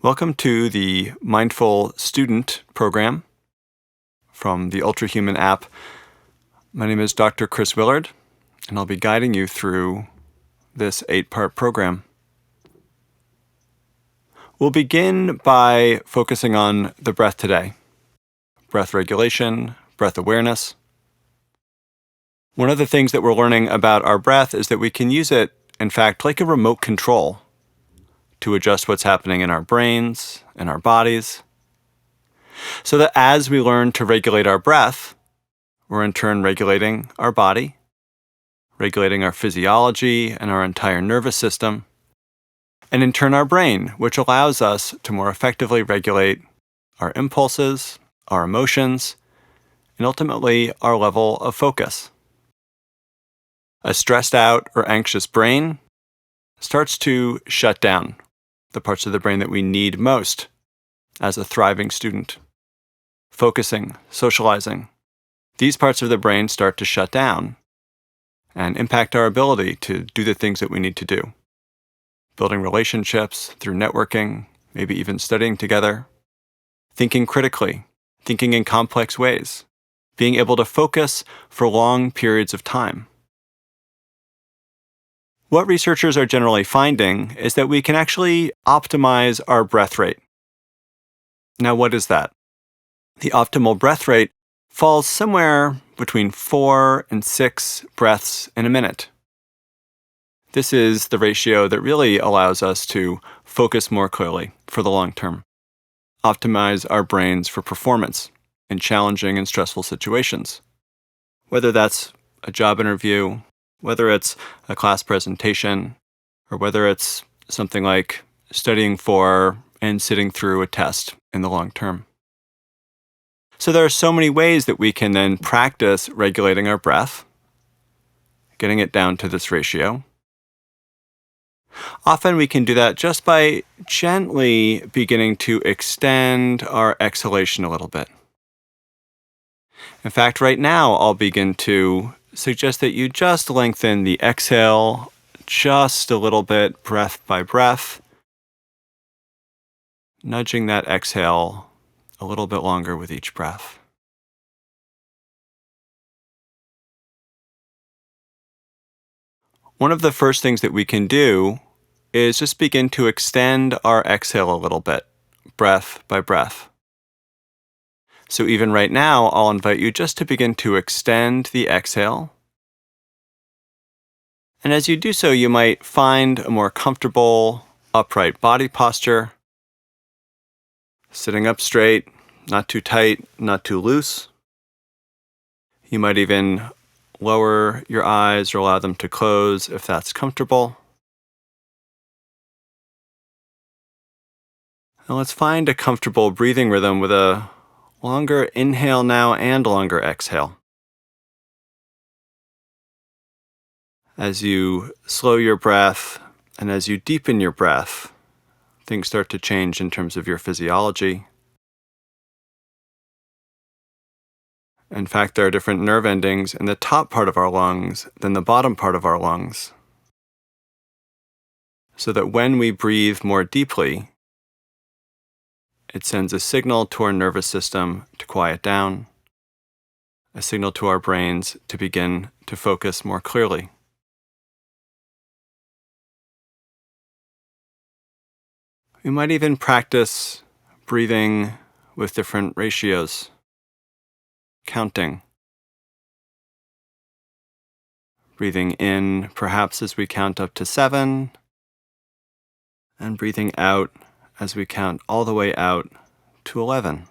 Welcome to the Mindful Student program from the Ultrahuman app. My name is Dr. Chris Willard, and I'll be guiding you through this 8-part program. We'll begin by focusing on the breath today. Breath regulation, breath awareness. One of the things that we're learning about our breath is that we can use it, in fact, like a remote control to adjust what's happening in our brains, in our bodies, so that as we learn to regulate our breath, we're in turn regulating our body, regulating our physiology and our entire nervous system, and in turn our brain, which allows us to more effectively regulate our impulses, our emotions, and ultimately our level of focus. A stressed out or anxious brain starts to shut down the parts of the brain that we need most as a thriving student. Focusing, socializing. These parts of the brain start to shut down and impact our ability to do the things that we need to do. Building relationships through networking, maybe even studying together. Thinking critically, thinking in complex ways. Being able to focus for long periods of time. What researchers are generally finding is that we can actually optimize our breath rate. Now, what is that? The optimal breath rate falls somewhere between 4 and 6 breaths in a minute. This is the ratio that really allows us to focus more clearly for the long term. Optimize our brains for performance in challenging and stressful situations. Whether that's a job interview, whether it's a class presentation, or whether it's something like studying for and sitting through a test in the long term. So there are so many ways that we can then practice regulating our breath, getting it down to this ratio. Often we can do that just by gently beginning to extend our exhalation a little bit. In fact, right now I'll begin to suggest that you just lengthen the exhale just a little bit, breath by breath, nudging that exhale a little bit longer with each breath. One of the first things that we can do is just begin to extend our exhale a little bit, breath by breath. So even right now, I'll invite you just to begin to extend the exhale. And as you do so, you might find a more comfortable, upright body posture, sitting up straight, not too tight, not too loose. You might even lower your eyes or allow them to close if that's comfortable. Now let's find a comfortable breathing rhythm with a longer inhale now and longer exhale. As you slow your breath and as you deepen your breath, things start to change in terms of your physiology. In fact, there are different nerve endings in the top part of our lungs than the bottom part of our lungs. So that when we breathe more deeply, it sends a signal to our nervous system to quiet down, a signal to our brains to begin to focus more clearly. We might even practice breathing with different ratios, counting. Breathing in perhaps as we count up to 7, and breathing out as we count all the way out to 11.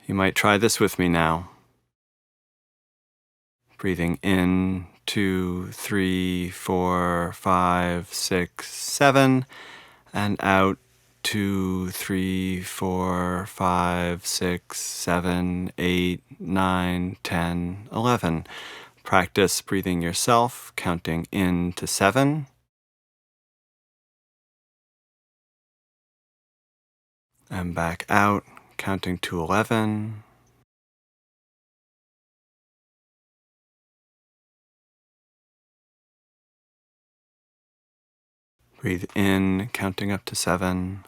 You might try this with me now. Breathing in 2, 3, 4, 5, 6, 7, and out 2, 3, 4, 5, 6, 7, 8, 9, 10, 11. Practice breathing yourself, counting in to 7. And back out, counting to 11. Breathe in, counting up to 7.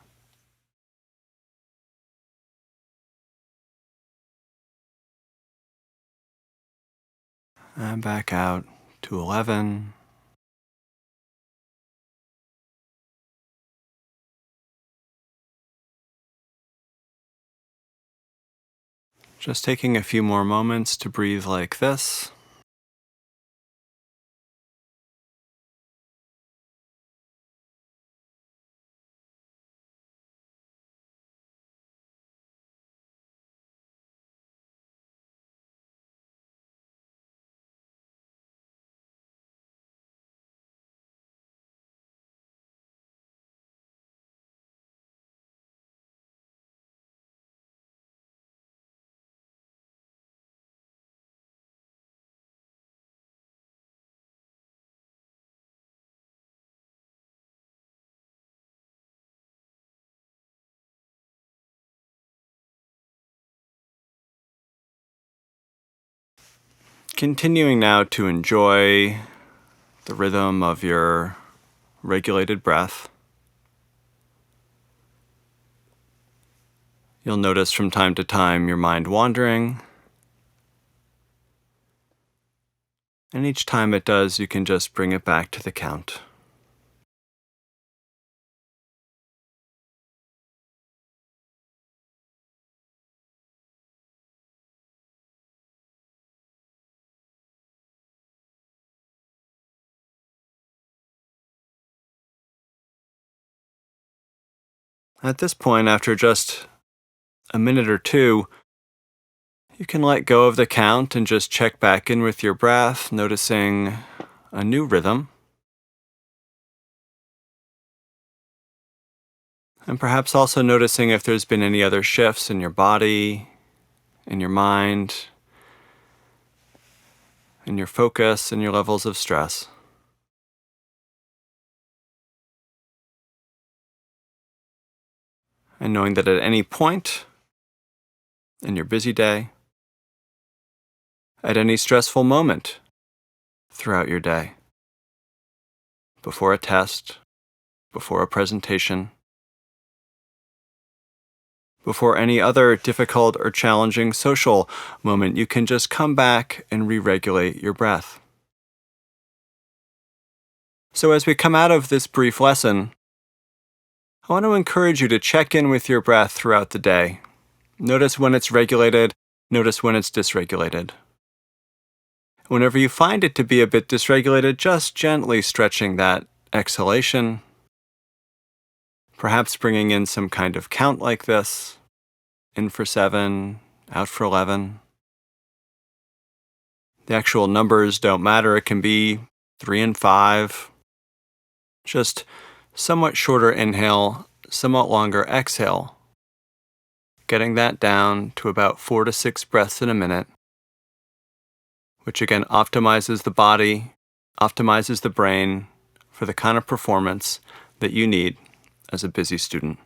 And back out to 11. Just taking a few more moments to breathe like this. Continuing now to enjoy the rhythm of your regulated breath. You'll notice from time to time your mind wandering. And each time it does, you can just bring it back to the count. At this point, after just a minute or two, you can let go of the count and just check back in with your breath, noticing a new rhythm. And perhaps also noticing if there's been any other shifts in your body, in your mind, in your focus, and your levels of stress. And knowing that at any point in your busy day, at any stressful moment throughout your day, before a test, before a presentation, before any other difficult or challenging social moment, you can just come back and re-regulate your breath. So as we come out of this brief lesson, I want to encourage you to check in with your breath throughout the day. Notice when it's regulated, notice when it's dysregulated. Whenever you find it to be a bit dysregulated, just gently stretching that exhalation, perhaps bringing in some kind of count like this, in for 7, out for 11. The actual numbers don't matter, it can be 3 and 5. Just somewhat shorter inhale, somewhat longer exhale. Getting that down to about 4 to 6 breaths in a minute, which again optimizes the body, optimizes the brain for the kind of performance that you need as a busy student.